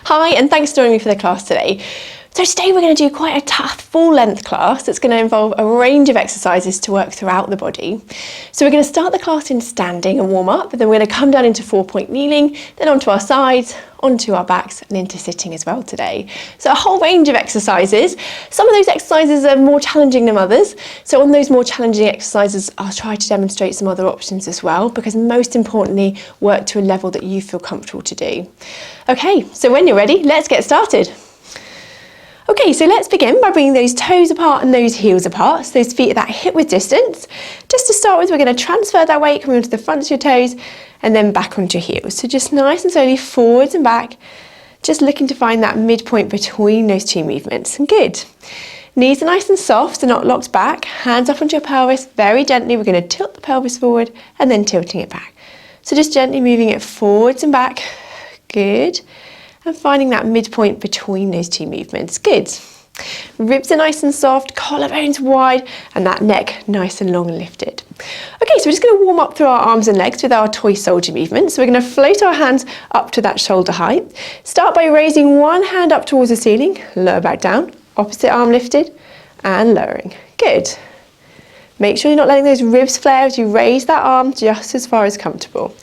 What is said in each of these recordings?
Hi, and thanks for joining me for the class today. So today we're going to do quite a tough full length class that's going to involve a range of exercises to work throughout the body. So we're going to start the class in standing and warm up, but then we're going to come down into 4-point kneeling, then onto our sides, onto our backs and into sitting as well today. So a whole range of exercises. Some of those exercises are more challenging than others. So on those more challenging exercises, I'll try to demonstrate some other options as well, because most importantly, work to a level that you feel comfortable to do. Okay, so when you're ready, let's get started. Okay, so let's begin by bringing those toes apart and those heels apart, so those feet at that hip width distance. Just to start with, we're going to transfer that weight coming onto the front of your toes and then back onto your heels. So just nice and slowly forwards and back, just looking to find that midpoint between those two movements. And good. Knees are nice and soft, so not locked back. Hands up onto your pelvis, very gently. We're going to tilt the pelvis forward and then tilting it back. So just gently moving it forwards and back. Good. And finding that midpoint between those two movements. Good. Ribs are nice and soft, collarbones wide, and that neck nice and long and lifted. Okay, so we're just going to warm up through our arms and legs with our toy soldier movement. So we're going to float our hands up to that shoulder height. Start by raising one hand up towards the ceiling, lower back down, opposite arm lifted, and lowering. Good. Make sure you're not letting those ribs flare as you raise that arm just as far as comfortable.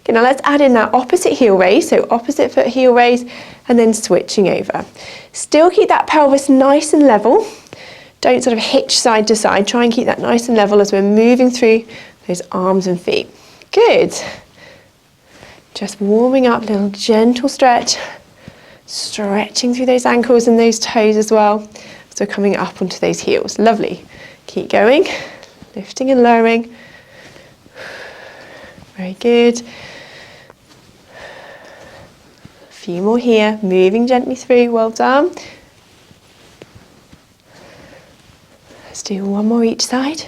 Okay, now let's add in that opposite heel raise, so opposite foot heel raise, and then switching over. Still keep that pelvis nice and level. Don't sort of hitch side to side. Try and keep that nice and level as we're moving through those arms and feet. Good. Just warming up, a little gentle stretch. Stretching through those ankles and those toes as well. So coming up onto those heels. Lovely. Keep going. Lifting and lowering. Very good. A few more here, moving gently through, well done. Let's do one more each side.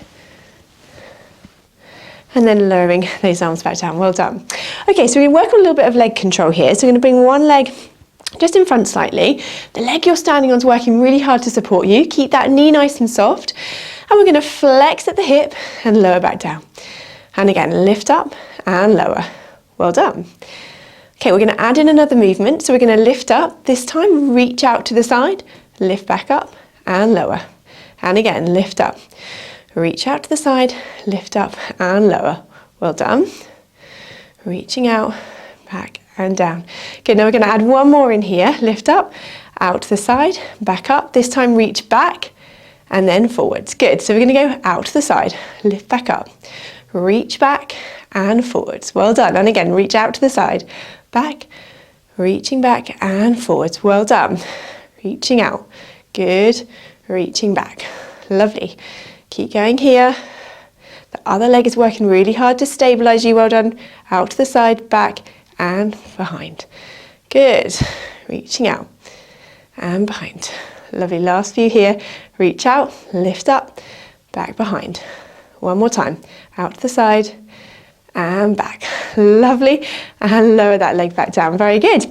And then lowering those arms back down, well done. Okay, so we're going to work on a little bit of leg control here. So we're going to bring one leg just in front slightly. The leg you're standing on is working really hard to support you. Keep that knee nice and soft. And we're going to flex at the hip and lower back down. And again, lift up and lower. Well done. Okay, we're going to add in another movement. So we're going to lift up. This time, reach out to the side, lift back up and lower. And again, lift up. Reach out to the side, lift up and lower. Well done. Reaching out, back and down. Okay, now we're going to add one more in here. Lift up, out to the side, back up. This time, reach back and then forwards. Good. So we're going to go out to the side, lift back up. Reach back and forwards. Well done. And again, reach out to the side, back, reaching back and forwards. Well done. Reaching out. Good. Reaching back. Lovely. Keep going here. The other leg is working really hard to stabilize you. Well done. Out to the side, back and behind. Good. Reaching out and behind. Lovely. Last few here. Reach out, lift up, back behind. One more time. Out to the side and back. Lovely. And lower that leg back down. Very good.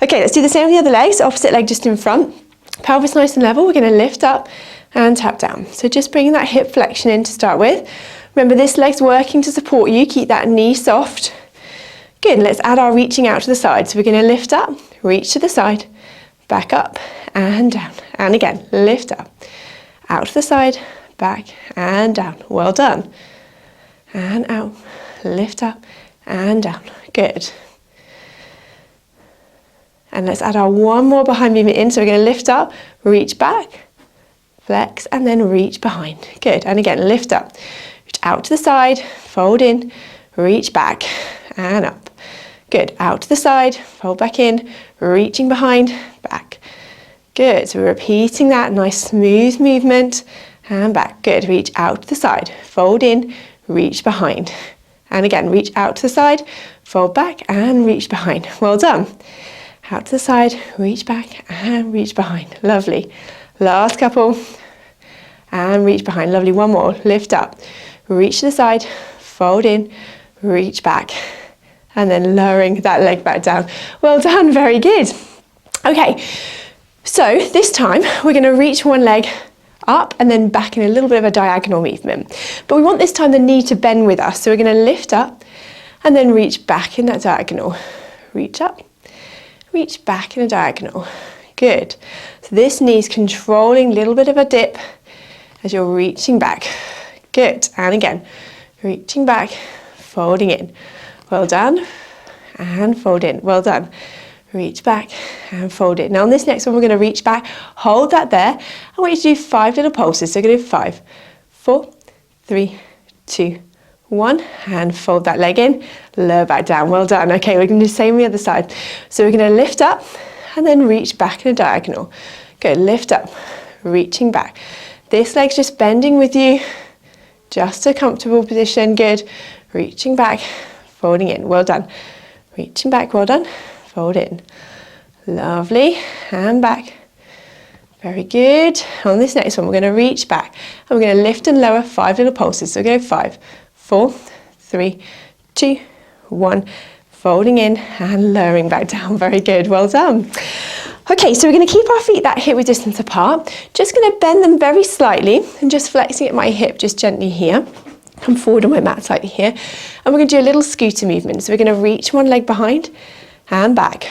Okay, let's do the same with the other leg. So opposite leg just in front. Pelvis nice and level. We're going to lift up and tap down. So just bringing that hip flexion in to start with. Remember, this leg's working to support you. Keep that knee soft. Good. Let's add our reaching out to the side. So we're going to lift up, reach to the side, back up and down. And again, lift up, out to the side, back and down. Well done. And out, lift up and down. Good. And let's add our one more behind movement in. So we're going to lift up, reach back, flex, and then reach behind. Good. And again, lift up, reach out to the side, fold in, reach back and up. Good. Out to the side, fold back in, reaching behind, back. Good. So we're repeating that nice smooth movement and back. Good. Reach out to the side, fold in, reach behind. And again, reach out to the side, fold back and reach behind. Well done. Out to the side, reach back and reach behind. Lovely. Last couple. And reach behind. Lovely. One more. Lift up. Reach to the side, fold in, reach back. And then lowering that leg back down. Well done. Very good. Okay. So this time we're going to reach one leg up and then back in a little bit of a diagonal movement. But we want this time the knee to bend with us. So we're going to lift up and then reach back in that diagonal. Reach up reach back in a diagonal. Good. So this knee's controlling a little bit of a dip as you're reaching back. Good. And again, reaching back, folding in. Well done. And fold in. Well done. Reach back and fold in. Now on this next one, we're going to reach back, hold that there. I want you to do 5 little pulses. So we're going to do 5, 4, 3, 2, 1, and fold that leg in, lower back down. Well done. Okay, we're going to do the same on the other side. So we're going to lift up and then reach back in a diagonal. Good, lift up, reaching back. This leg's just bending with you, just a comfortable position. Good, reaching back, folding in. Well done. Reaching back, well done. Fold in. Lovely, and back. Very good. On this next one, we're going to reach back and we're going to lift and lower 5 little pulses. So go 5, 4, 3, 2, 1, folding in and lowering back down. Very good. Well done. Okay, so we're going to keep our feet that hip width distance apart. Just going to bend them very slightly and just flexing at my hip just gently here. Come forward on my mat slightly here. And we're going to do a little scooter movement. So we're going to reach one leg behind and back.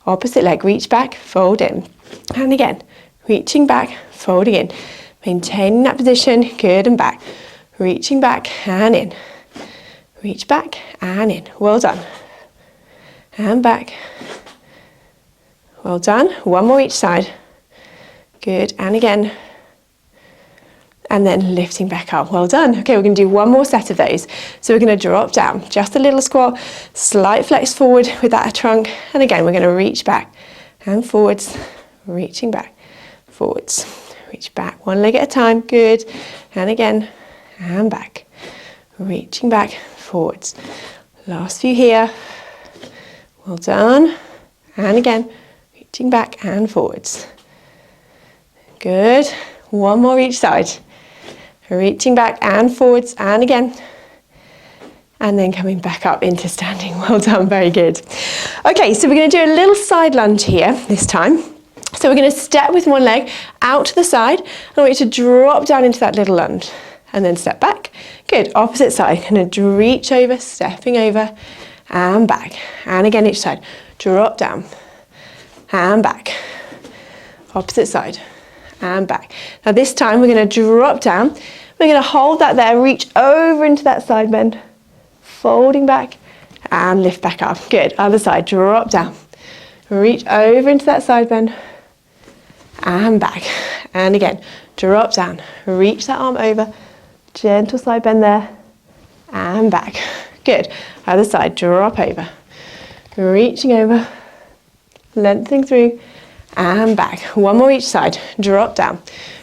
Opposite leg, reach back, fold in. And again, reaching back, folding in. Maintaining that position, good, and back. Reaching back and in. Reach back and in. Well done. And back. Well done. One more each side. Good, and again. And then lifting back up. Well done. Okay, we're going to do one more set of those. So we're going to drop down, just a little squat, slight flex forward with that trunk. And again, we're going to reach back and forwards, reaching back, forwards, reach back, one leg at a time. Good. And again, and back, reaching back, forwards. Last few here. Well done. And again, reaching back and forwards. Good. One more each side. Reaching back and forwards and again. And then coming back up into standing. Well done, very good. Okay, so we're going to do a little side lunge here this time. So we're going to step with one leg out to the side. I want you to drop down into that little lunge and then step back. Good, opposite side. Going to reach over, stepping over and back. And again each side. Drop down and back. Opposite side. And back. Now this time we're going to drop down. We're going to hold that there, reach over into that side bend, folding back and lift back up. Good. Other side, drop down. Reach over into that side bend and back. And again, drop down. Reach that arm over, gentle side bend there and back. Good. Other side, drop over. Reaching over, lengthening through and back. One more each side. Drop down.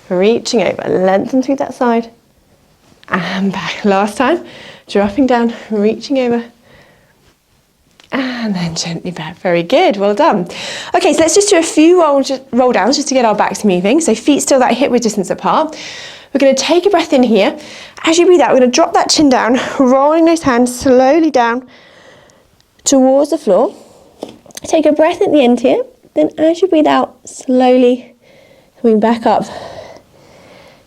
Reaching over. Lengthen through that side. And back. Last time. Dropping down. Reaching over. And then gently back. Very good. Well done. Okay, so let's just do a few roll downs just to get our backs moving. So feet still that hip width distance apart. We're going to take a breath in here. As you breathe out, we're going to drop that chin down, rolling those hands slowly down towards the floor. Take a breath at the end here. Then as you breathe out, slowly coming back up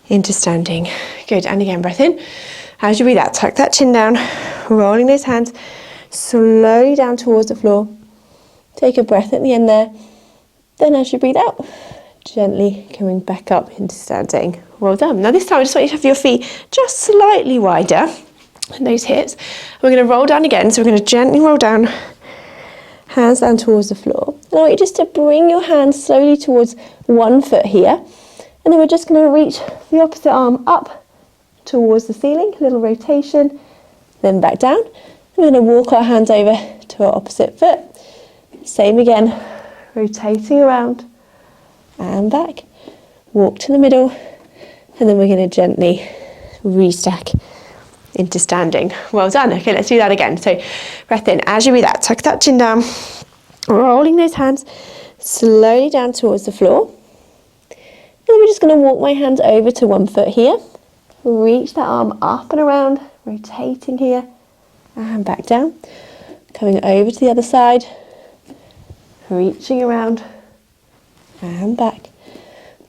into standing. Good, and again, breath in. As you breathe out, tuck that chin down, rolling those hands slowly down towards the floor. Take a breath at the end there. Then as you breathe out, gently coming back up into standing. Well done. Now this time I just want you to have your feet just slightly wider than those hips. We're going to roll down again, so we're going to gently roll down, hands down towards the floor. And I want you just to bring your hands slowly towards one foot here. And then we're just going to reach the opposite arm up towards the ceiling, a little rotation, then back down. We're going to walk our hands over to our opposite foot. Same again, rotating around and back. Walk to the middle, and then we're going to gently restack into standing. Well done. Okay, let's do that again. So breath in. As you breathe out, tuck that chin down, rolling those hands slowly down towards the floor. And then we're just going to walk my hands over to one foot here. Reach that arm up and around, rotating here and back down. Coming over to the other side, reaching around and back.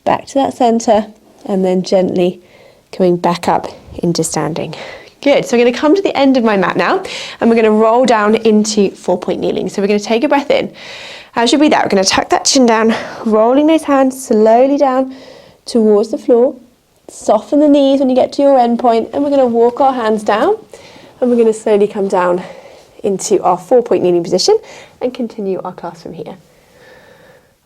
Back to that centre, and then gently coming back up into standing. Good, so I'm going to come to the end of my mat now, and we're going to roll down into 4-point kneeling. So we're going to take a breath in. As you breathe out, we're going to tuck that chin down, rolling those hands slowly down towards the floor. Soften the knees when you get to your end point, and we're going to walk our hands down, and we're going to slowly come down into our 4-point kneeling position and continue our class from here.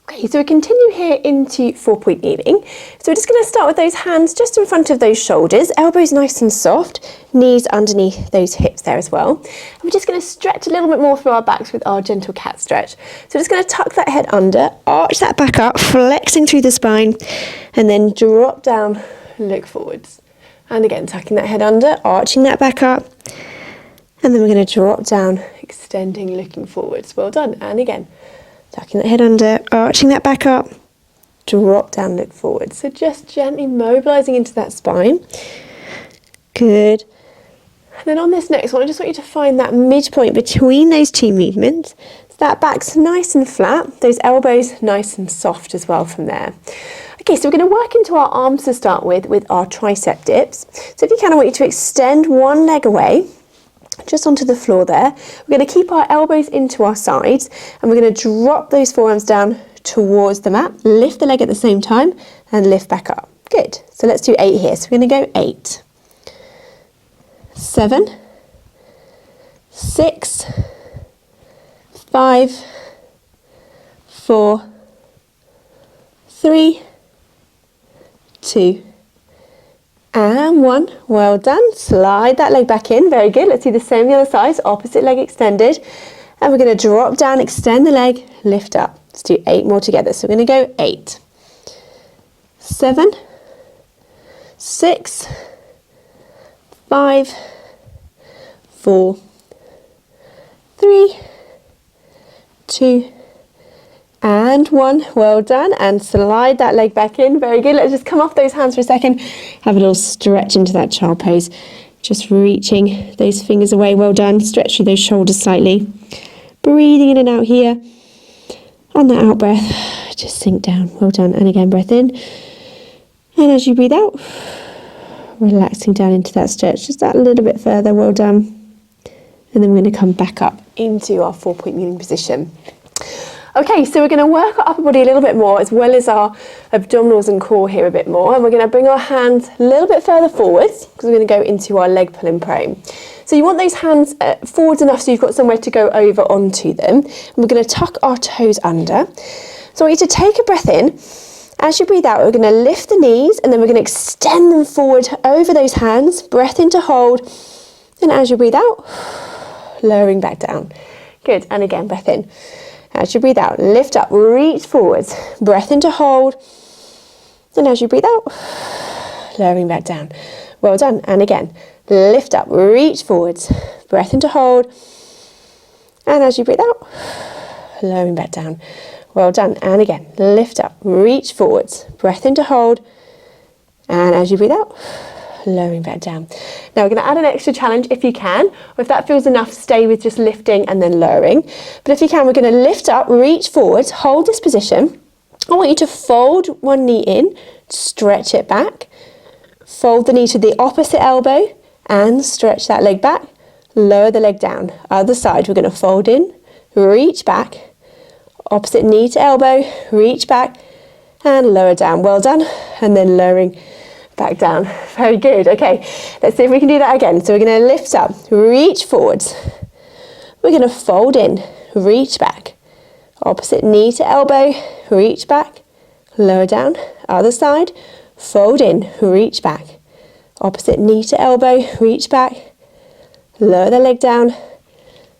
Okay, so we continue here into 4-point kneeling. So we're just going to start with those hands just in front of those shoulders, elbows nice and soft, knees underneath those hips there as well. And we're just going to stretch a little bit more through our backs with our gentle cat stretch. So we're just going to tuck that head under, arch that back up, flexing through the spine, and then drop down, look forwards. And again, tucking that head under, arching that back up, and then we're going to drop down, extending, looking forwards. Well done. And again, tucking that head under, arching that back up, drop down, look forward. So just gently mobilising into that spine. Good. And then on this next one, I just want you to find that midpoint between those two movements. So that back's nice and flat, those elbows nice and soft as well from there. Okay, so we're going to work into our arms to start with our tricep dips. So if you can, I want you to extend one leg away, just onto the floor there. We're going to keep our elbows into our sides, and we're going to drop those forearms down towards the mat. Lift the leg at the same time and lift back up. Good. So let's do 8 here. So we're going to go 8, 7, 6, 5, 4, 3, 2, and 1. Well done. Slide that leg back in. Very good. Let's do the same on the other side. Opposite leg extended. And we're going to drop down, extend the leg, lift up. Let's do 8 more together. So we're going to go 8, 7, 6, 5, 4, 3, 2, and 1. Well done. And slide that leg back in. Very good. Let's just come off those hands for a second. Have a little stretch into that child pose. Just reaching those fingers away. Well done. Stretch through those shoulders slightly. Breathing in and out here. On that out breath, just sink down. Well done. And again, breath in. And as you breathe out, relaxing down into that stretch. Just that little bit further. Well done. And then we're going to come back up into our 4-point kneeling position. Okay, so we're going to work our upper body a little bit more, as well as our abdominals and core here a bit more. And we're going to bring our hands a little bit further forwards, because we're going to go into our leg pull in prone. So you want those hands forwards enough so you've got somewhere to go over onto them. And we're going to tuck our toes under. So I want you to take a breath in. As you breathe out, we're going to lift the knees, and then we're going to extend them forward over those hands. Breath in to hold. And as you breathe out, lowering back down. Good. And again, breath in. As you breathe out, lift up, reach forwards, breath in to hold, and as you breathe out, lowering back down. Well done. And again, lift up, reach forwards, breath in to hold, and as you breathe out, lowering back down. Well done. And again, lift up, reach forwards, breath in to hold, and as you breathe out, lowering back down. Now we're going to add an extra challenge if you can, or if that feels enough, stay with just lifting and then lowering. But if you can, we're going to lift up, reach forwards, hold this position. I want you to fold one knee in, stretch it back, fold the knee to the opposite elbow and stretch that leg back, lower the leg down. Other side, we're going to fold in, reach back, opposite knee to elbow, reach back and lower down. Well done. And then lowering back down. Very good. Okay, let's see if we can do that again. So we're going to lift up, reach forwards. We're going to fold in, reach back. Opposite knee to elbow, reach back, lower down. Other side, fold in, reach back. Opposite knee to elbow, reach back, lower the leg down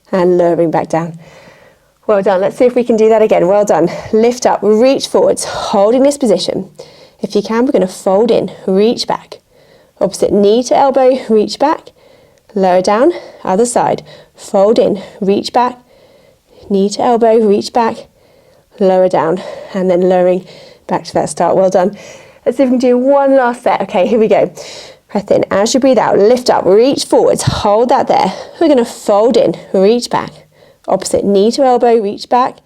and lowering back down. Well done. Let's see if we can do that again. Well done. Lift up, reach forwards, holding this position. If you can, we're going to fold in, reach back. Opposite knee to elbow, reach back, lower down. Other side, fold in, reach back, knee to elbow, reach back, lower down, and then lowering back to that start. Well done. Let's see if we can do one last set. Okay, here we go. Breath in. As you breathe out, lift up, reach forwards, hold that there. We're going to fold in, reach back. Opposite knee to elbow, reach back,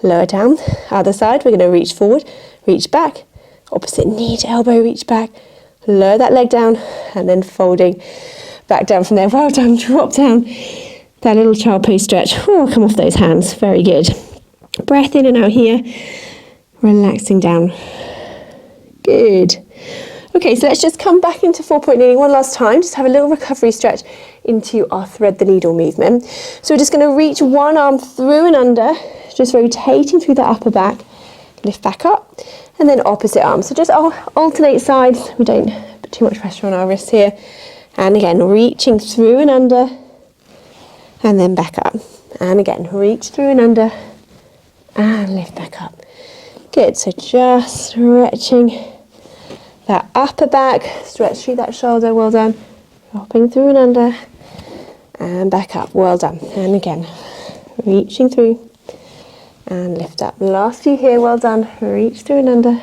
lower down. Other side, we're going to reach forward, reach back. Opposite knee to elbow, reach back, lower that leg down, and then folding back down from there. Well done. Drop down that little child pose stretch. Oh, come off those hands. Very good. Breath in and out here, relaxing down. Good. Okay, so let's just come back into 4-point kneeling one last time. Just have a little recovery stretch into our thread the needle movement. So we're just going to reach one arm through and under, just rotating through the upper back, lift back up, and then opposite arm. So just alternate sides. We don't put too much pressure on our wrists here. And again, reaching through and under, and then back up. And again, reach through and under, and lift back up. Good, so just stretching that upper back, stretch through that shoulder, well done. Dropping through and under, and back up, well done. And again, reaching through, and lift up. Last few here, well done. Reach through and under,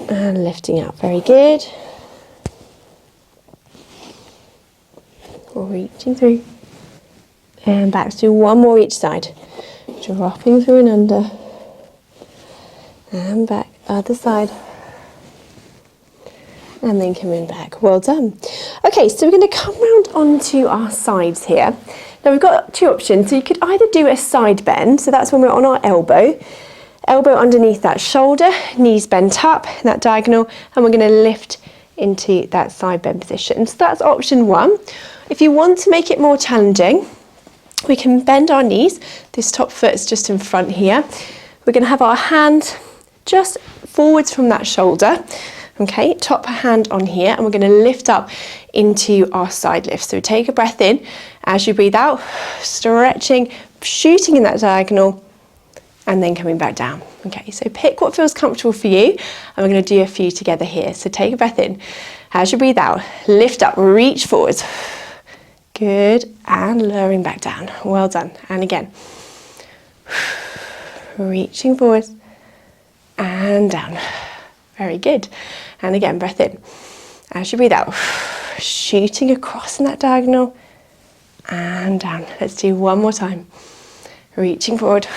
and lifting up, very good. Reaching through, and back to one more each side. Dropping through and under, and back, other side. And then coming back, well done. Okay, so we're going to come round onto our sides here. Now we've got two options. So you could either do a side bend, so that's when we're on our elbow underneath that shoulder, knees bent up, that diagonal, and we're going to lift into that side bend position. So that's option one. If you want to make it more challenging, we can bend our knees. This top foot's just in front here. We're going to have our hand just forwards from that shoulder. Okay, top hand on here, and we're going to lift up into our side lift. So take a breath in as you breathe out, stretching, shooting in that diagonal, and then coming back down. Okay, so pick what feels comfortable for you, and we're going to do a few together here. So take a breath in as you breathe out, lift up, reach forwards. Good, and lowering back down. Well done. And again, reaching forwards and down. Very good. And again, breath in as you breathe out, shooting across in that diagonal and down. Let's do one more time. Reaching forward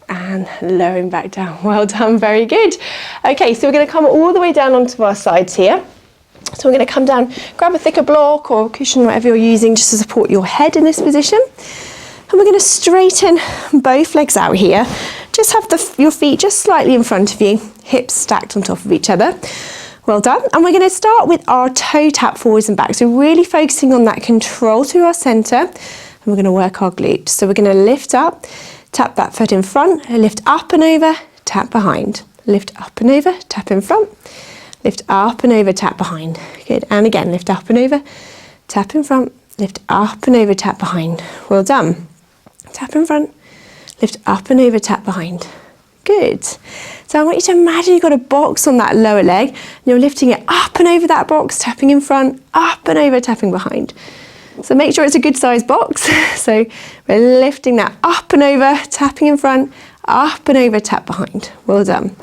and lowering back down. Well done, very good. Okay, so we're going to come all the way down onto our sides here. So we're going to come down, grab a thicker block or cushion, whatever you're using, just to support your head in this position. And we're going to straighten both legs out here. Just have your feet just slightly in front of you, hips stacked on top of each other. Well done. And we're going to start with our toe tap forwards and back. So really focusing on that control through our centre. And we're going to work our glutes. So we're going to lift up, tap that foot in front, lift up and over, tap behind. Lift up and over, tap in front. Lift up and over, tap behind. Good. And again, lift up and over, tap in front, lift up and over, tap behind. Well done. Tap in front, lift up and over, tap behind. Good. So I want you to imagine you've got a box on that lower leg, and you're lifting it up and over that box, tapping in front, up and over, tapping behind. So make sure it's a good size box. So we're lifting that up and over, tapping in front, up and over, tap behind. Well done.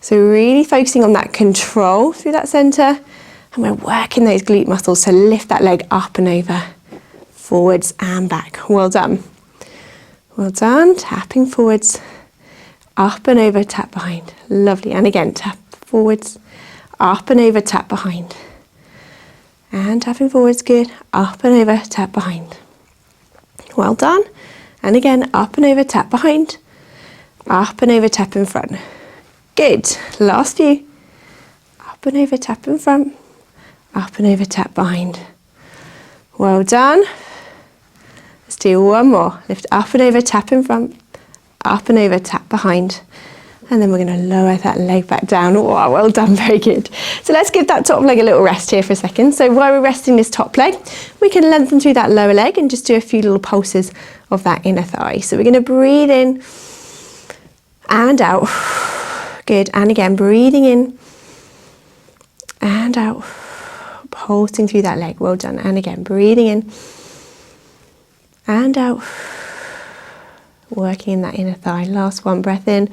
So really focusing on that control through that centre, and we're working those glute muscles to lift that leg up and over, forwards and back. Well done. Well done. Tapping forwards, up and over, tap behind. Lovely. And again, tap forwards, up and over, tap behind. And tapping forwards, good. Up and over, tap behind. Well done. And again, up and over, tap behind. Up and over, tap in front. Good. Last few. Up and over, tap in front. Up and over, tap behind. Well done. Let's do one more. Lift up and over, tap in front. Up and over, tap behind. And then we're going to lower that leg back down. Oh, well done, very good. So let's give that top leg a little rest here for a second. So while we're resting this top leg, we can lengthen through that lower leg and just do a few little pulses of that inner thigh. So we're going to breathe in and out. Good. And again, breathing in and out. Pulsing through that leg. Well done. And again, breathing in and out. Working in that inner thigh. Last one, breath in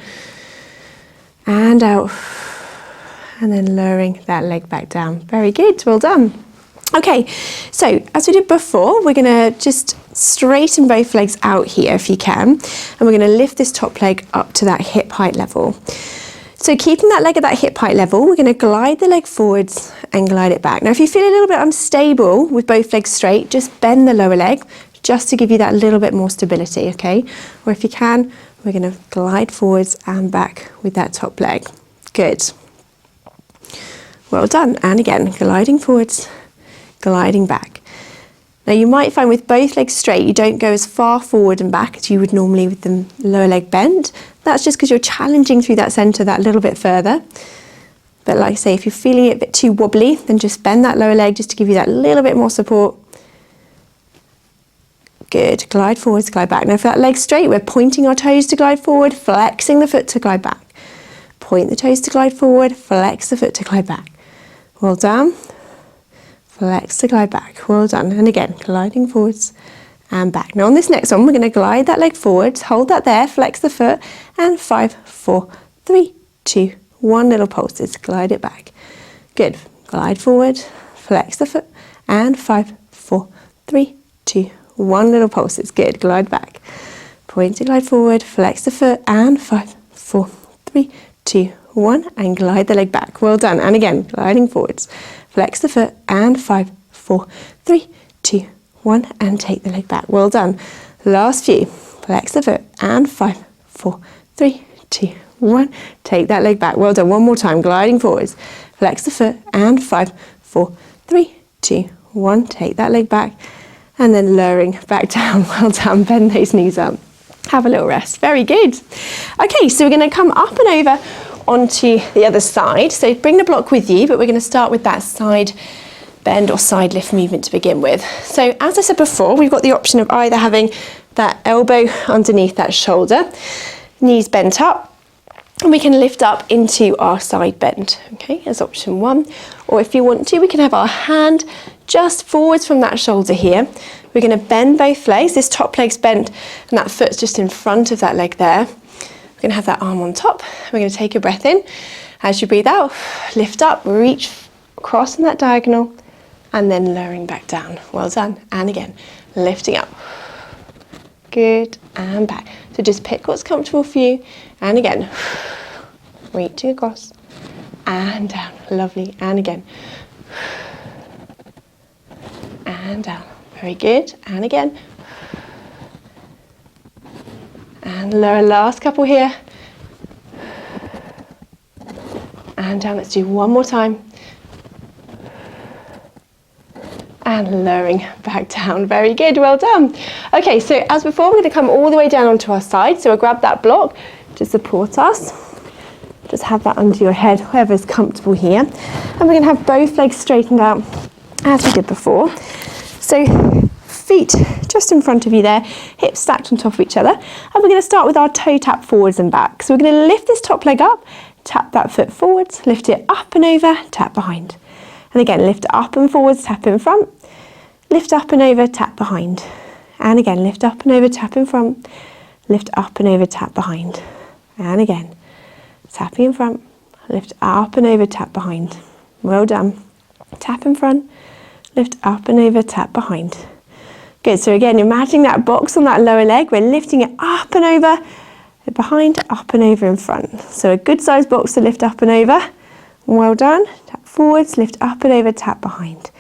and out, and then lowering that leg back down. Very good, well done. Okay, so as we did before, we're going to just straighten both legs out here if you can, and we're going to lift this top leg up to that hip height level. So keeping that leg at that hip height level, we're going to glide the leg forwards and glide it back. Now if you feel a little bit unstable with both legs straight, just bend the lower leg, just to give you that little bit more stability, okay? Or if you can, we're going to glide forwards and back with that top leg. Good. Well done. And again, gliding forwards, gliding back. Now you might find with both legs straight, you don't go as far forward and back as you would normally with the lower leg bent. That's just because you're challenging through that centre that little bit further. But like I say, if you're feeling it a bit too wobbly, then just bend that lower leg just to give you that little bit more support. Good. Glide forwards, glide back. Now for that leg straight, we're pointing our toes to glide forward, flexing the foot to glide back. Point the toes to glide forward, flex the foot to glide back. Well done. Flex to glide back. Well done. And again, gliding forwards and back. Now on this next one, we're going to glide that leg forwards, hold that there, flex the foot, and 5, 4, 3, 2, 1, little pulses. Glide it back. Good. Glide forward, flex the foot, and 5, 4, 3, 2, 1, little pulses. Good. Glide back. Point to glide forward, flex the foot, and 5, 4, 3, 2, 1, and glide the leg back. Well done. And again, gliding forwards. Flex the foot, and 5, 4, 3, 2, 1, and take the leg back. Well done. Last few. Flex the foot, and 5, 4, 3, 2, 1. Take that leg back. Well done. One more time. Gliding forwards. Flex the foot, and 5, 4, 3, 2, 1. Take that leg back, and then lowering back down. Well done. Bend those knees up. Have a little rest. Very good. Okay, so we're going to come up and over onto the other side. So bring the block with you, but we're going to start with that side bend or side lift movement to begin with. So as I said before, we've got the option of either having that elbow underneath that shoulder, knees bent up, and we can lift up into our side bend, okay, as option one. Or if you want to, we can have our hand just forwards from that shoulder here. We're going to bend both legs. This top leg's bent and that foot's just in front of that leg there. We're going to have that arm on top. We're going to take a breath in. As you breathe out, lift up, reach across in that diagonal, and then lowering back down. Well done. And again, lifting up. Good. And back. So just pick what's comfortable for you. And again, reaching across and down. Lovely. And again. And down. Very good. And again. And lower, last couple here. And down. Let's do one more time. And lowering back down. Very good. Well done. Okay, so as before, we're going to come all the way down onto our side. So we'll grab that block to support us. Just have that under your head, whoever's comfortable here. And we're going to have both legs straightened out as we did before. So feet just in front of you there, hips stacked on top of each other. And we're going to start with our toe tap forwards and back. So we're going to lift this top leg up, tap that foot forwards, lift it up and over, tap behind. And again, lift it up and forwards, tap in front, lift up and over, tap behind. And again, lift up and over, tap in front, lift up and over, tap behind. And again, tapping in front, lift up and over, tap behind. Well done. Tap in front, lift up and over, tap behind. Good, so again, imagine that box on that lower leg. We're lifting it up and over, behind, up and over in front. So a good sized box to lift up and over. Well done. Tap forwards, lift up and over, tap behind.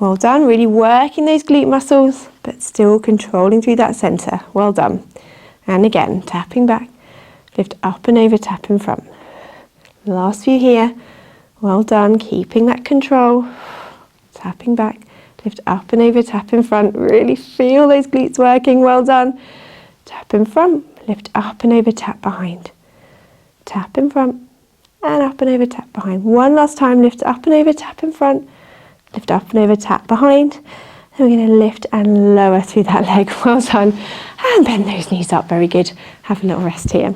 Well done. Really working those glute muscles, but still controlling through that centre. Well done. And again, tapping back, lift up and over, tap in front. Last few here. Well done. Keeping that control. Tapping back, lift up and over, tap in front. Really feel those glutes working. Well done. Tap in front, lift up and over, tap behind. Tap in front. And up and over, tap behind. One last time, lift up and over, tap in front. Lift up and over, tap behind. Then we're going to lift and lower through that leg. Well done. And bend those knees up. Very good. Have a little rest here.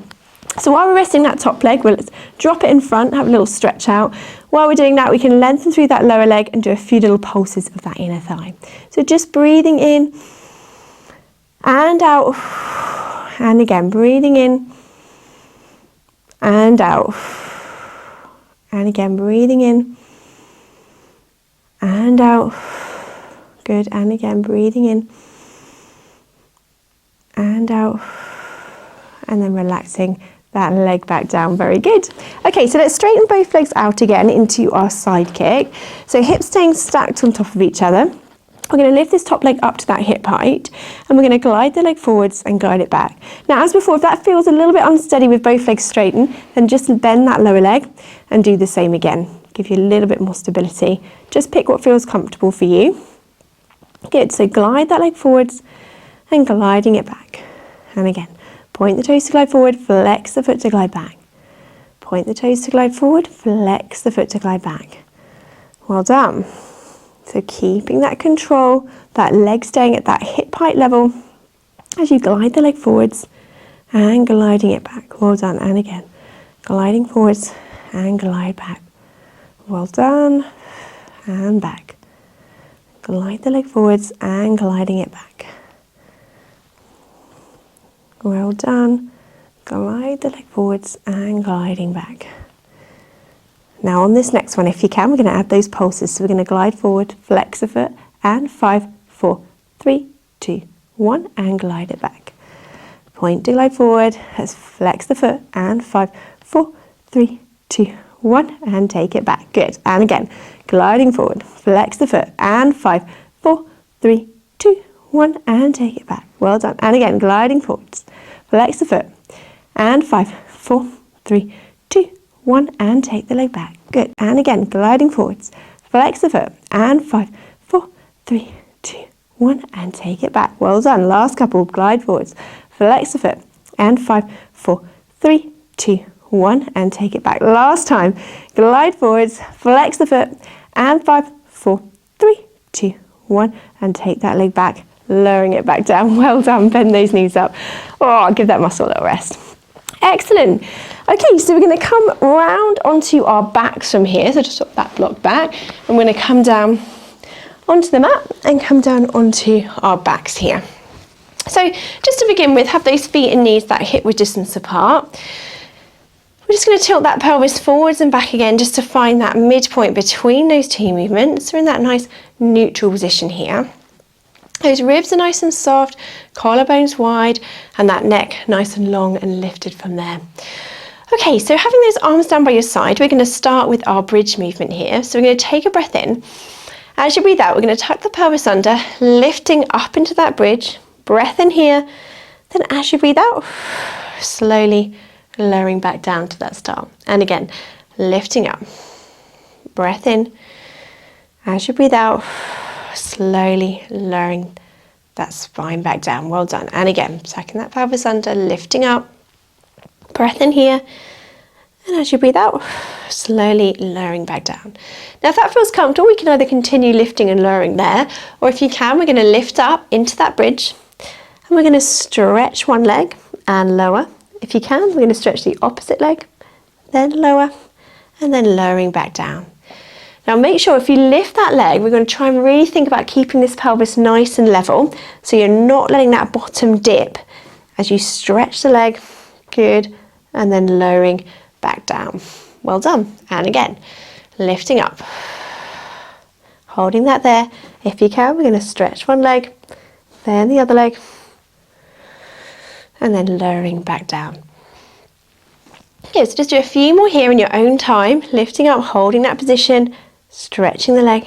So while we're resting that top leg, let's drop it in front, have a little stretch out. While we're doing that, we can lengthen through that lower leg and do a few little pulses of that inner thigh. So just breathing in and out. And again, breathing in and out. And again, breathing in and out. Good. And again, breathing in and out. And then relaxing that leg back down. Very good. Okay, so let's straighten both legs out again into our side kick. So hips staying stacked on top of each other. We're going to lift this top leg up to that hip height, and we're going to glide the leg forwards and glide it back. Now, as before, if that feels a little bit unsteady with both legs straightened, then just bend that lower leg and do the same again. Give you a little bit more stability. Just pick what feels comfortable for you. Good, so glide that leg forwards and gliding it back. And again, point the toes to glide forward, flex the foot to glide back. Point the toes to glide forward, flex the foot to glide back. Well done. So keeping that control, that leg staying at that hip height level as you glide the leg forwards and gliding it back. Well done. And again, gliding forwards and glide back. Well done. And back. Glide the leg forwards and gliding it back. Well done. Glide the leg forwards and gliding back. Now on this next one, if you can, we're going to add those pulses. So we're going to glide forward, flex the foot, and 5, 4, 3, 2, 1, and glide it back. Point to glide forward, let's flex the foot, and 5, 4, 3, 2, 1, and take it back. Good. And again, gliding forward, flex the foot, and 5, 4, 3, 2, 1, and take it back. Well done. And again, gliding forwards, flex the foot, and 5, 4, 3, 2, 1, and take the leg back. Good. And again, gliding forwards, flex the foot, and 5, 4, 3, 2, 1, and take it back. Well done. Last couple, glide forwards, flex the foot, and 5, 4, 3, 2, 1, and take it back. Last time, glide forwards, flex the foot, and 5, 4, 3, 2, 1, and take that leg back, lowering it back down. Well done. Bend those knees up. Oh, give that muscle a little rest. Excellent. Okay, so we're going to come round onto our backs from here. So just put that block back. I'm going to come down onto the mat and come down onto our backs here. So just to begin with, have those feet and knees that hip width distance apart. We're just going to tilt that pelvis forwards and back again just to find that midpoint between those two movements. We're in that nice neutral position here. Those ribs are nice and soft, collarbones wide, and that neck nice and long and lifted from there. Okay, so having those arms down by your side, we're going to start with our bridge movement here. So we're going to take a breath in. As you breathe out, we're going to tuck the pelvis under, lifting up into that bridge. Breath in here. Then as you breathe out, slowly lowering back down to that start. And again, lifting up. Breath in. As you breathe out, slowly lowering that spine back down. Well done. And again, tucking that pelvis under, lifting up. Breath in here. And as you breathe out, slowly lowering back down. Now, if that feels comfortable, we can either continue lifting and lowering there, or if you can, we're going to lift up into that bridge. And we're going to stretch one leg and lower. If you can, we're going to stretch the opposite leg, then lower, and then lowering back down. Now make sure if you lift that leg, we're going to try and really think about keeping this pelvis nice and level, so you're not letting that bottom dip as you stretch the leg. Good. And then lowering back down. Well done. And again, lifting up. Holding that there. If you can, we're going to stretch one leg, then the other leg, and then lowering back down. Okay, so just do a few more here in your own time, lifting up, holding that position, stretching the leg.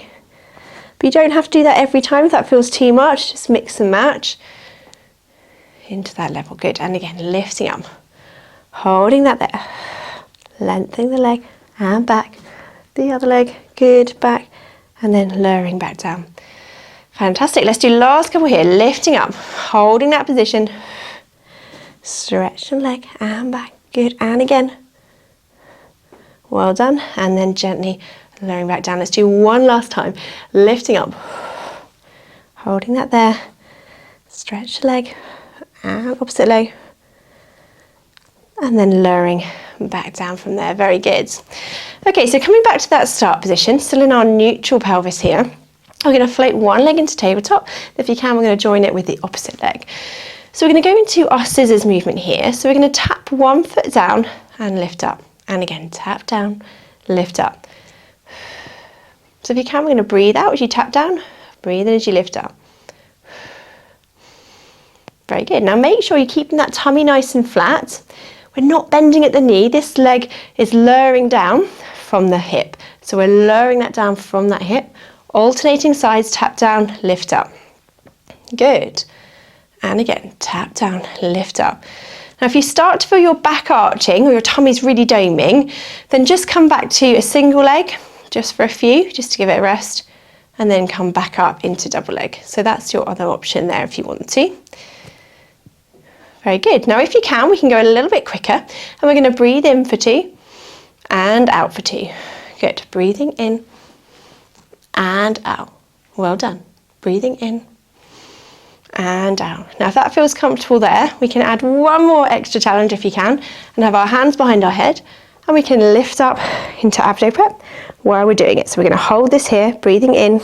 But you don't have to do that every time if that feels too much. Just mix and match into that level. Good. And again, lifting up, holding that there, lengthening the leg and back, the other leg, good, back, and then lowering back down. Fantastic. Let's do last couple here, lifting up, holding that position, stretch the leg and back, good, and again. Well done. And then gently lowering back down. Let's do one last time, lifting up, holding that there, stretch the leg and opposite leg, and then lowering back down from there. Very good. Okay, so coming back to that start position, still in our neutral pelvis here, we're going to float one leg into tabletop. If you can, we're going to join it with the opposite leg. So we're going to go into our scissors movement here. So we're going to tap one foot down and lift up, and again tap down, lift up. So if you can, we're going to breathe out as you tap down, breathe in as you lift up. Very good. Now make sure you're keeping that tummy nice and flat. We're not bending at the knee. This leg is lowering down from the hip. So we're lowering that down from that hip Alternating sides, tap down, lift up. Good. And again, tap down, lift up. Now if you start to feel your back arching or your tummy's really doming, then just come back to a single leg, just for a few, just to give it a rest, and then come back up into double leg. So that's your other option there if you want to. Very good. Now if you can, we can go a little bit quicker, and we're going to breathe in for 2 and out for 2. Good. Breathing in and out. Well done. Breathing in and out. Now if that feels comfortable there, we can add one more extra challenge if you can, and have our hands behind our head, and we can lift up into abdo prep while we're doing it. So we're going to hold this here, breathing in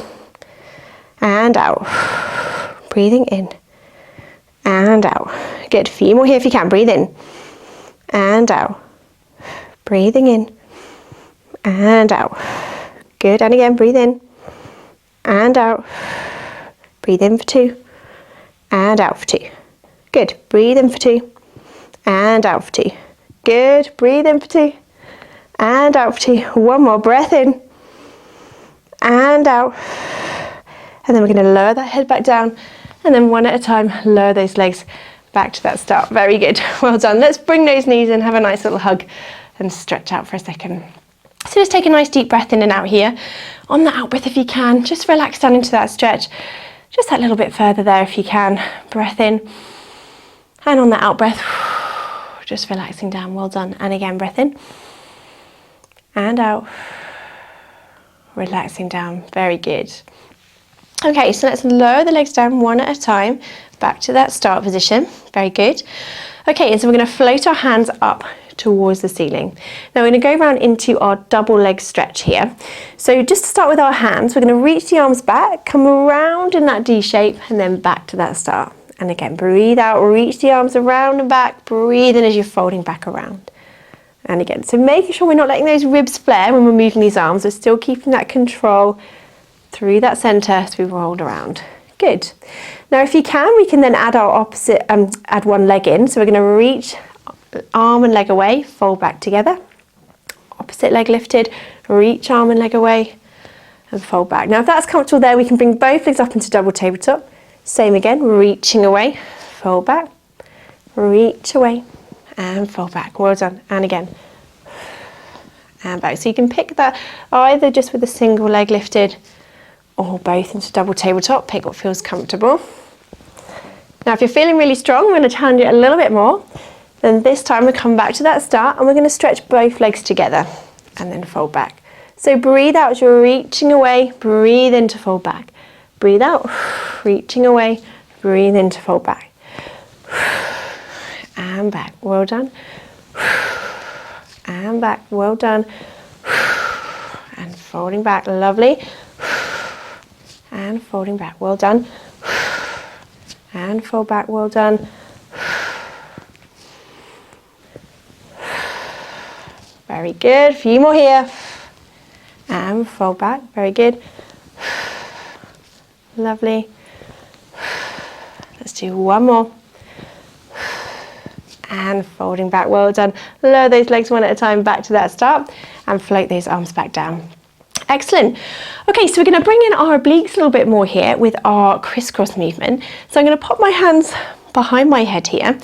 and out. Breathing in and out. Good. A few more here if you can. Breathe in and out. Breathing in and out. Good. And again, breathe in and out. Breathe in for 2 and out for 2. Good. Breathe in for 2 and out for 2. Good. Breathe in for 2 and out for 2. One more breath in and out. And then we're going to lower that head back down, and then one at a time, lower those legs back to that start. Very good. Well done. Let's bring those knees in, have a nice little hug, and stretch out for a second. So just take a nice deep breath in and out here. On the out breath, if you can, just relax down into that stretch. Just that little bit further there if you can. Breath in. And on the out breath, just relaxing down. Well done. And again, breath in. And out. Relaxing down. Very good. Okay, so let's lower the legs down one at a time. Back to that start position. Very good. Okay, and so we're going to float our hands up towards the ceiling. Now we're going to go around into our double leg stretch here. So just to start with our hands, we're going to reach the arms back, come around in that D shape, and then back to that start. And again, breathe out, reach the arms around and back, breathe in as you're folding back around. And again, so making sure we're not letting those ribs flare when we're moving these arms, we're still keeping that control through that center as we roll around. Good. Now if you can, we can then add our opposite, add one leg in. So we're going to reach arm and leg away, fold back together. Opposite leg lifted, reach arm and leg away, and fold back. Now if that's comfortable there, we can bring both legs up into double tabletop. Same again, reaching away, fold back, reach away, and fold back. Well done. And again, and back. So you can pick that either just with a single leg lifted, or both into double tabletop. Pick what feels comfortable. Now if you're feeling really strong, we're going to challenge it a little bit more. Then this time we come back to that start, and we're going to stretch both legs together and then fold back. So breathe out as you're reaching away, breathe in to fold back. Breathe out, reaching away, breathe in to fold back. And back, well done. And back, well done. And folding back, lovely. And folding back, well done. And fold back, well done. Very good, a few more here. And fold back, very good. Lovely. Let's do one more. And folding back, well done. Lower those legs one at a time back to that start, and float those arms back down. Excellent. Okay, so we're going to bring in our obliques a little bit more here with our crisscross movement. So I'm going to pop my hands behind my head here.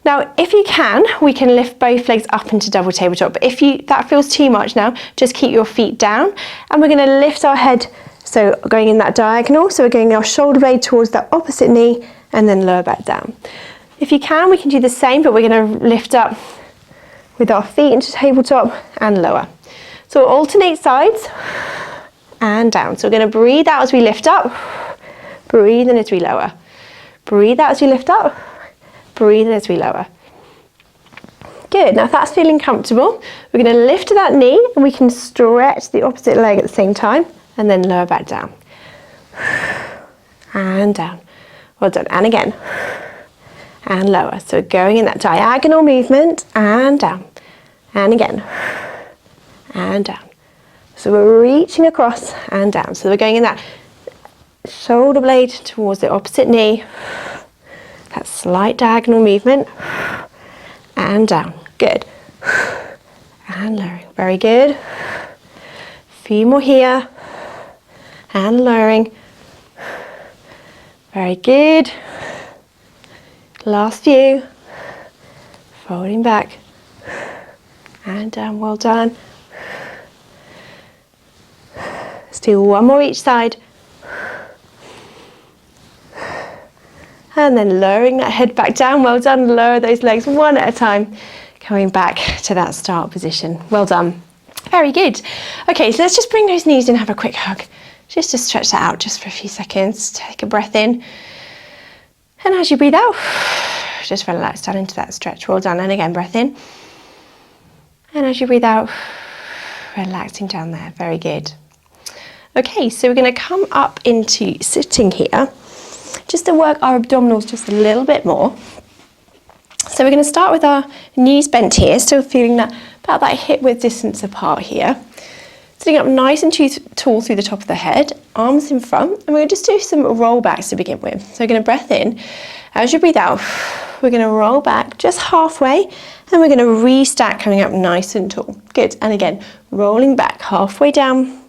Now, if you can, we can lift both legs up into double tabletop. But if that feels too much now, just keep your feet down, and we're going to lift our head. So going in that diagonal, so we're going our shoulder blade towards that opposite knee, and then lower back down. If you can, we can do the same, but we're going to lift up with our feet into tabletop and lower. So we'll alternate sides and down. So we're going to breathe out as we lift up, breathe in as we lower. Breathe out as we lift up, breathe in as we lower. Good. Now if that's feeling comfortable, we're going to lift to that knee, and we can stretch the opposite leg at the same time, and then lower back down. And down. Well done. And again. And lower. So going in that diagonal movement, and down. And again. And down. So we're reaching across and down. So we're going in that shoulder blade towards the opposite knee. That slight diagonal movement. And down. Good. And lowering. Very good. A few more here. and lowering. Very good. Last few. Folding back and down. Well done. Let's do one more each side. And then lowering that head back down. Well done. Lower those legs one at a time. Coming back to that start position. Well done. Very good. Okay, so let's just bring those knees in, have a quick hug. Just to stretch that out just for a few seconds. Take a breath in. And as you breathe out, just relax down into that stretch. Well done. And again, breath in. And as you breathe out, relaxing down there. Very good. Okay, so we're going to come up into sitting here, just to work our abdominals just a little bit more. So we're going to start with our knees bent here, still feeling that about that hip width distance apart here. Sitting up nice and tall through the top of the head, arms in front, and we're going to just do some rollbacks to begin with. So we're going to breath in. As you breathe out, we're going to roll back just halfway, and we're going to restack coming up nice and tall. Good. And again, rolling back halfway down,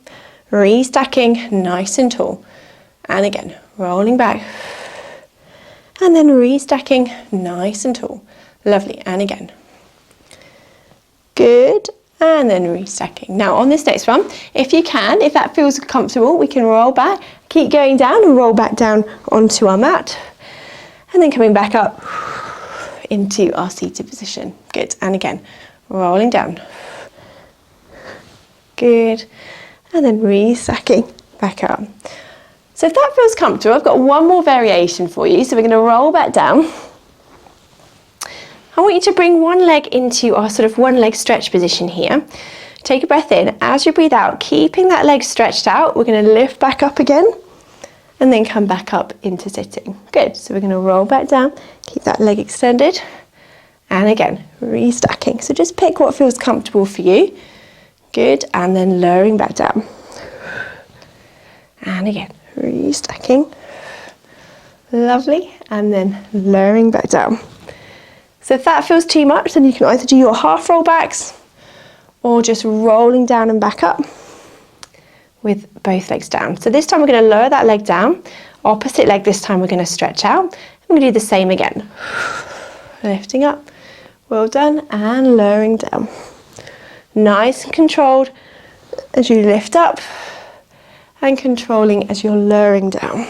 restacking nice and tall. And again, rolling back, and then restacking nice and tall. Lovely. And again. Good. And then restacking. Now on this next one, if you can, if that feels comfortable, we can roll back, keep going down and roll back down onto our mat. And then coming back up into our seated position. Good. And again, rolling down. Good. And then restacking back up. So if that feels comfortable, I've got one more variation for you. So we're going to roll back down. I want you to bring one leg into our sort of one leg stretch position here. Take a breath in. As you breathe out, keeping that leg stretched out, we're going to lift back up again and then come back up into sitting. Good. So we're going to roll back down, keep that leg extended, and again, restacking. So just pick what feels comfortable for you. Good. And then lowering back down. And again, restacking. Lovely. And then lowering back down. So if that feels too much, then you can either do your half roll backs or just rolling down and back up with both legs down. So this time we're going to lower that leg down. Opposite leg this time we're going to stretch out. I'm going to do the same again. Lifting up. Well done. And lowering down. Nice and controlled as you lift up and controlling as you're lowering down.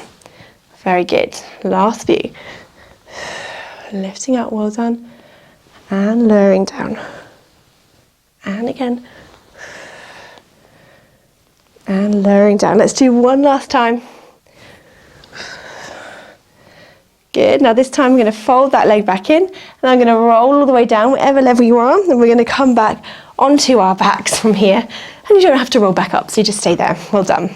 Very good. Last few. Lifting up, well done, and lowering down. And again. And lowering down. Let's do one last time. Good. Now this time I'm going to fold that leg back in, and I'm going to roll all the way down, whatever level you are, and we're going to come back onto our backs from here. And you don't have to roll back up, so you just stay there. Well done.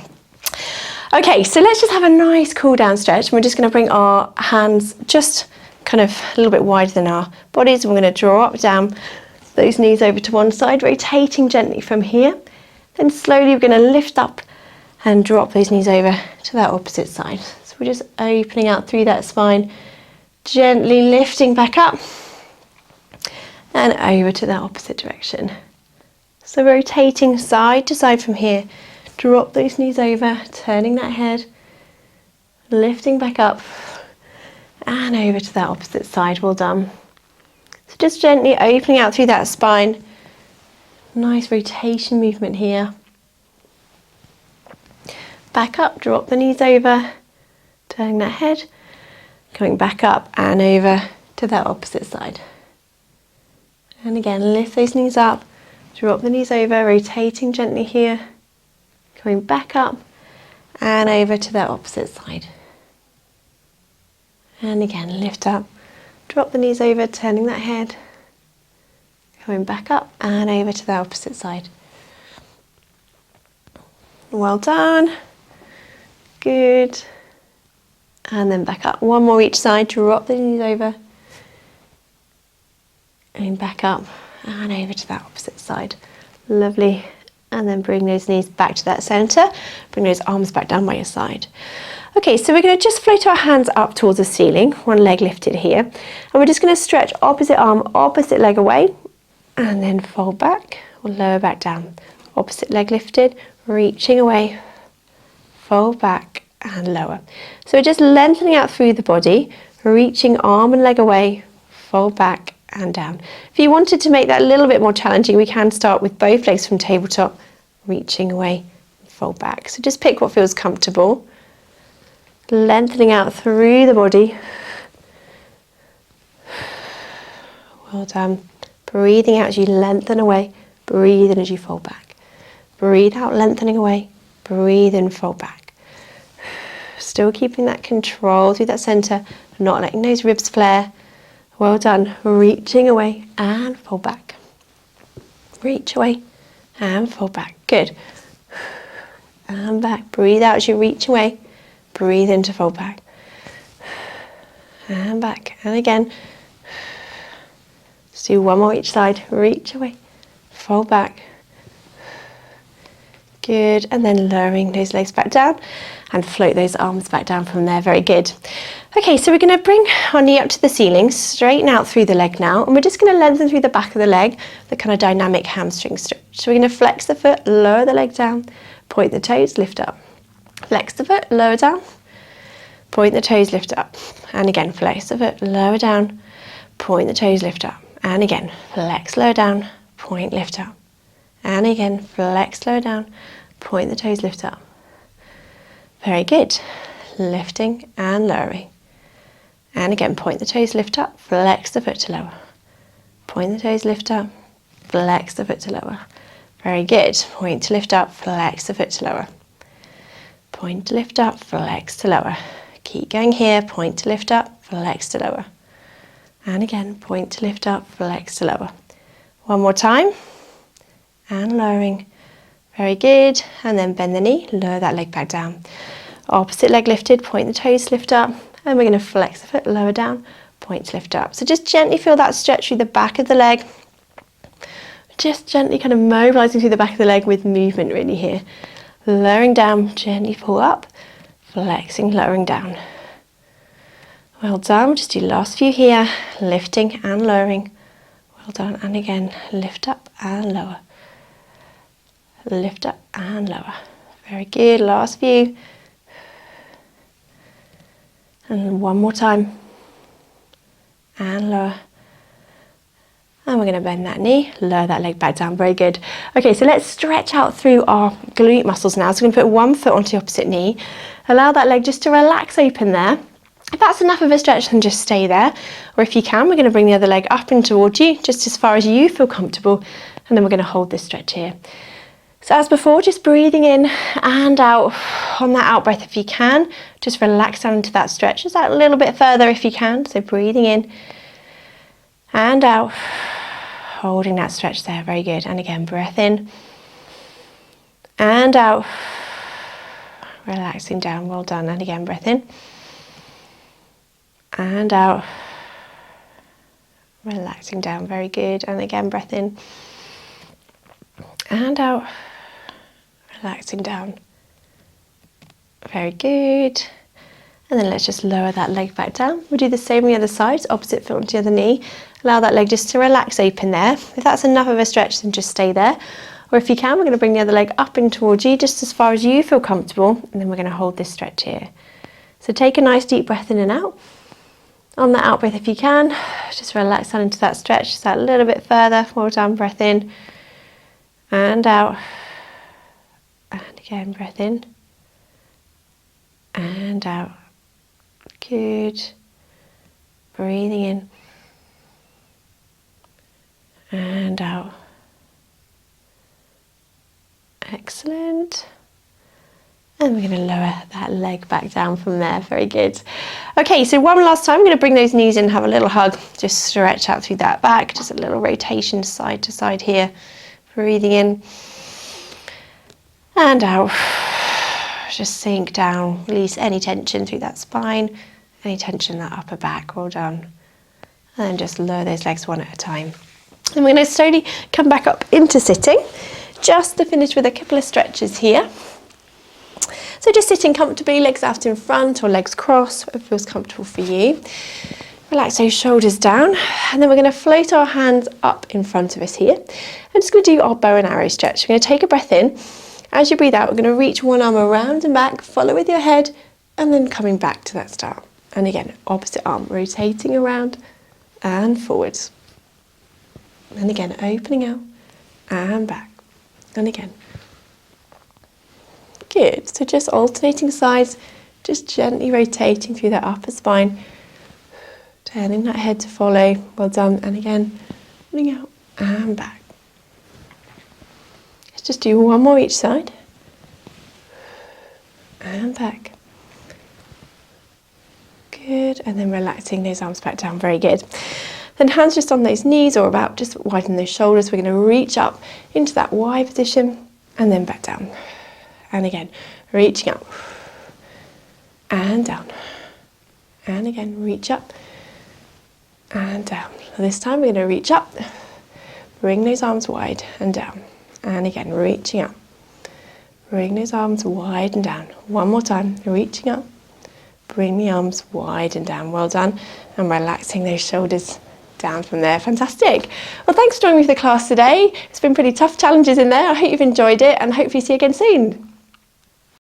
Okay, so let's just have a nice cool down stretch. We're just going to bring our hands just kind of a little bit wider than our bodies. And we're going to draw up, down, those knees over to one side, rotating gently from here. Then slowly we're going to lift up and drop those knees over to that opposite side. So we're just opening out through that spine, gently lifting back up and over to that opposite direction. So rotating side to side from here. Drop those knees over, turning that head, lifting back up and over to that opposite side. Well done. So just gently opening out through that spine. Nice rotation movement here. Back up, drop the knees over, turning that head, coming back up and over to that opposite side. And again, lift those knees up, drop the knees over, rotating gently here, coming back up and over to that opposite side. And again, lift up, drop the knees over, turning that head, coming back up and over to the opposite side. Well done. Good. And then back up. One more each side, drop the knees over. And back up and over to that opposite side. Lovely. And then bring those knees back to that centre. Bring those arms back down by your side. Okay, so we're going to just float our hands up towards the ceiling, one leg lifted here. And we're just going to stretch opposite arm, opposite leg away, and then fold back or lower back down. Opposite leg lifted, reaching away, fold back and lower. So we're just lengthening out through the body, reaching arm and leg away, fold back and down. If you wanted to make that a little bit more challenging, we can start with both legs from tabletop, reaching away, fold back. So just pick what feels comfortable. Lengthening out through the body. Well done. Breathing out as you lengthen away, breathe in as you fold back. Breathe out, lengthening away, breathe in, fold back. Still keeping that control through that centre, not letting those ribs flare. Well done. Reaching away and fold back. Reach away and fold back. Good. And back. Breathe out as you reach away. Breathe in to fold back. And back. And again. Let's do one more each side. Reach away. Fold back. Good. And then lowering those legs back down and float those arms back down from there. Very good. Okay, so we're going to bring our knee up to the ceiling, straighten out through the leg now, and we're just going to lengthen through the back of the leg, the kind of dynamic hamstring stretch. So we're going to flex the foot, lower the leg down, point the toes, lift up. Flex the foot, lower down, point the toes, lift up. And again, flex the foot, lower down, point the toes, lift up. And again, flex, lower down, point, lift up. And again, flex, lower down, point the toes, lift up. Very good. Lifting and lowering. And again, point the toes, lift up, flex the foot to lower. Point the toes, lift up, flex the foot to lower. Very good. Point to lift up, flex the foot to lower. Point to lift up, flex to lower. Keep going here. Point to lift up, flex to lower. And again, point to lift up, flex to lower. One more time. And lowering. Very good. And then bend the knee, lower that leg back down. Opposite leg lifted, point the toes, lift up. And we're going to flex the foot, lower down, point to lift up. So just gently feel that stretch through the back of the leg. Just gently kind of mobilising through the back of the leg with movement really here. Lowering down, gently pull up, flexing, lowering down. Well done. We'll just do the last few here. Lifting and lowering. Well done. And again, lift up and lower. Lift up and lower. Very good. Last few. And one more time. And lower. And we're going to bend that knee, lower that leg back down. Very good. Okay, so let's stretch out through our glute muscles now. So we're going to put one foot onto the opposite knee. Allow that leg just to relax open there. If that's enough of a stretch, then just stay there. Or if you can, we're going to bring the other leg up and towards you, just as far as you feel comfortable. And then we're going to hold this stretch here. So as before, just breathing in and out. On that out breath, if you can, just relax down into that stretch. Just out a little bit further if you can. So breathing in and out. Holding that stretch there. Very good. And again, breath in and out. Relaxing down. Well done. And again, breath in and out. Relaxing down. Very good. And again, breath in and out. Relaxing down. Very good. And then let's just lower that leg back down. We'll do the same on the other side, opposite foot onto the other knee. Allow that leg just to relax open there. If that's enough of a stretch, then just stay there. Or if you can, we're going to bring the other leg up and towards you, just as far as you feel comfortable. And then we're going to hold this stretch here. So take a nice deep breath in and out. On that out breath, if you can, just relax down into that stretch, just that a little bit further. Well done, breath in and out. And again, breath in and out. Good. Breathing in and out. Excellent. And we're going to lower that leg back down from there. Very good. Okay, so one last time, I'm going to bring those knees in, have a little hug. Just stretch out through that back. Just a little rotation side to side here. Breathing in and out. Just sink down. Release any tension through that spine. Any tension in that upper back. Well done. And then just lower those legs one at a time. And we're going to slowly come back up into sitting. Just to finish with a couple of stretches here. So just sitting comfortably, legs out in front or legs crossed, whatever feels comfortable for you. Relax those shoulders down, and then we're going to float our hands up in front of us here. I'm just going to do our bow and arrow stretch. We're going to take a breath in, As you breathe out, we're going to reach one arm around and back, follow with your head, and then coming back to that start. And again, opposite arm, rotating around and forwards. And again, opening out and back. And again. Good. So just alternating sides, just gently rotating through that upper spine, turning that head to follow. Well done. And again, opening out and back. Let's just do one more each side. And back. Good. And then relaxing those arms back down. Very good. Then hands just on those knees or about, just widen those shoulders. We're going to reach up into that Y position and then back down. And again, reaching up and down. And again, reach up and down. This time we're going to reach up, bring those arms wide and down. And again, reaching up. Bring those arms wide and down. One more time, reaching up. Bring the arms wide and down. Well done. And relaxing those shoulders down from there. Fantastic. Well, thanks for joining me for the class today. It's been pretty tough challenges in there. I hope you've enjoyed it and hopefully see you again soon.